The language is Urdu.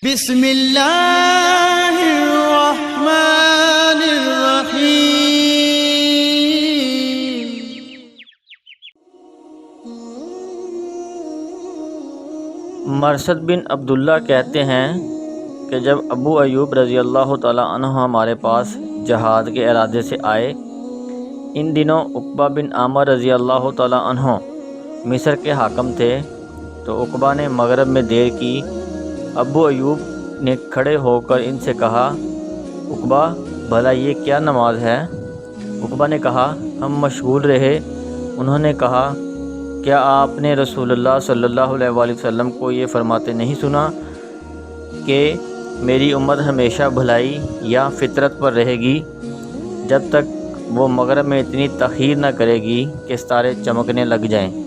بسم اللہ الرحمن الرحیم۔ مرثد بن عبداللہ کہتے ہیں کہ جب ابو ایوب رضی اللہ تعالیٰ عنہ ہمارے پاس جہاد کے ارادے سے آئے، ان دنوں عقبہ بن عامر رضی اللہ تعالیٰ عنہ مصر کے حاکم تھے، تو عقبہ نے مغرب میں دیر کی۔ ابو ایوب نے کھڑے ہو کر ان سے کہا، عقبہ بھلا یہ کیا نماز ہے؟ عقبہ نے کہا، ہم مشغول رہے۔ انہوں نے کہا، کیا آپ نے رسول اللہ صلی اللہ علیہ وآلہ وسلم کو یہ فرماتے نہیں سنا کہ میری امت ہمیشہ بھلائی یا فطرت پر رہے گی جب تک وہ مغرب میں اتنی تاخیر نہ کرے گی کہ ستارے چمکنے لگ جائیں؟